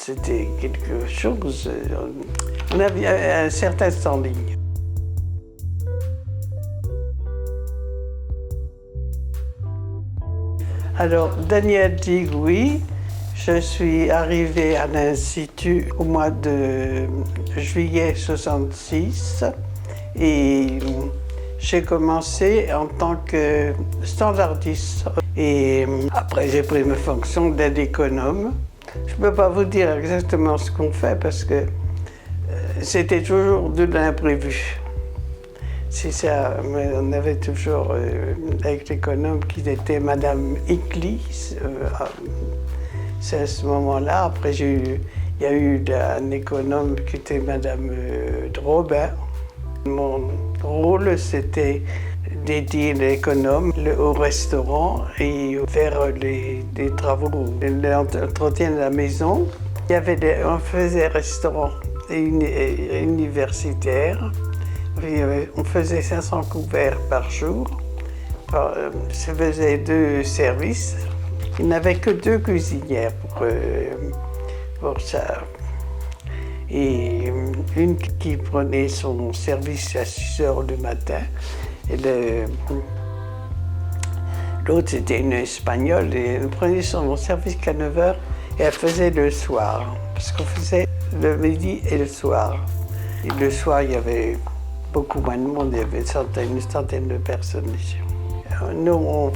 c'était quelque chose. On avait un certain standing. Alors, Daniel dit oui. Je suis arrivée à l'Institut au mois de juillet 66 et j'ai commencé en tant que standardiste. Et après, j'ai pris mes fonctions d'aide économe. Je ne peux pas vous dire exactement ce qu'on fait parce que c'était toujours de l'imprévu. C'est ça, mais on avait toujours avec l'économe qui était Madame Hickley. C'est à ce moment-là. Après, il y a eu un économe qui était Madame Robin. Mon rôle, c'était d'aider l'économe au restaurant et faire les travaux, l'entretien de la maison. On faisait restaurant universitaire. On faisait 500 couverts par jour. Ça faisait 2 services. Il n'y avait que 2 cuisinières pour ça. Et une qui prenait son service à 6 heures du matin. Et l'autre, c'était une Espagnole. Et elle prenait son service qu'à 9 heures et elle faisait le soir. Parce qu'on faisait le midi et le soir. Et le soir, il y avait beaucoup moins de monde, il y avait une centaine de personnes ici. Nous, on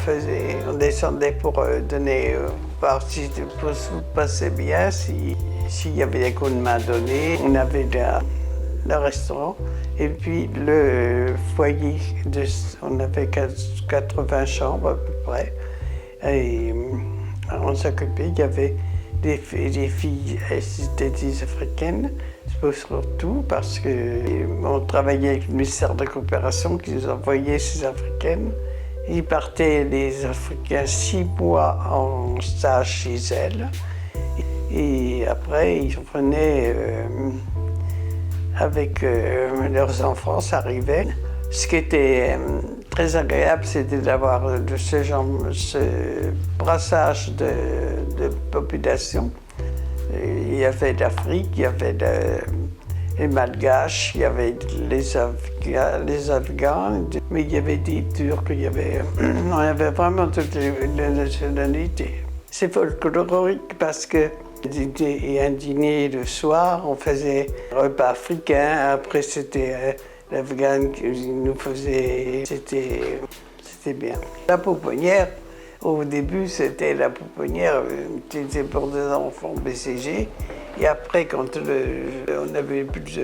descendait pour donner, voir si tout se passait bien, s'il y avait des coups de main donnés. On avait le restaurant et puis le foyer, on avait 80 chambres à peu près. Et on s'occupait, il y avait des filles, c'était des africaines, surtout parce qu'on travaillait avec le ministère de la Coopération qui nous envoyait ces africaines. Ils partaient, les Africains, 6 mois en stage chez elles. Et après, ils revenaient avec leurs enfants, ça arrivait. Ce qui était très agréable, c'était d'avoir ce brassage de population. Il y avait l'Afrique, il y avait les Malgaches, il y avait les Afghans, mais il y avait des Turcs, on avait vraiment toutes les nationalités. C'est folklorique parce que y a un dîner le soir, on faisait un repas africain, après c'était l'Afghan qui nous faisait, c'était bien. La pouponnière, au début, c'était la pouponnière, c'était pour des enfants BCG. Et après, quand on avait plus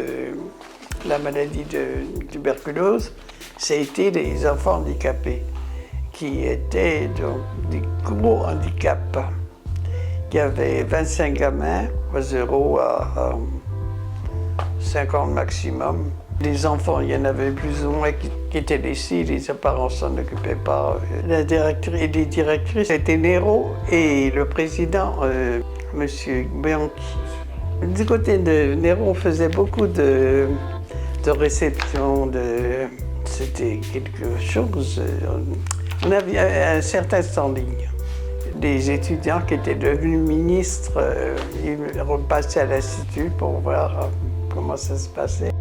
la maladie de tuberculose, ça a été les enfants handicapés, qui étaient donc des gros handicaps. Il y avait 25 gamins, 0 à 50 maximum. Les enfants, il y en avait plus ou moins qui étaient laissés, les parents s'en occupaient pas. La directrice et les directrices étaient Nero et le président, Monsieur Bianchi. Du côté de Nero, on faisait beaucoup de réceptions, c'était quelque chose. On avait un certain standing. Des étudiants qui étaient devenus ministres, ils repassaient à l'Institut pour voir comment ça se passait.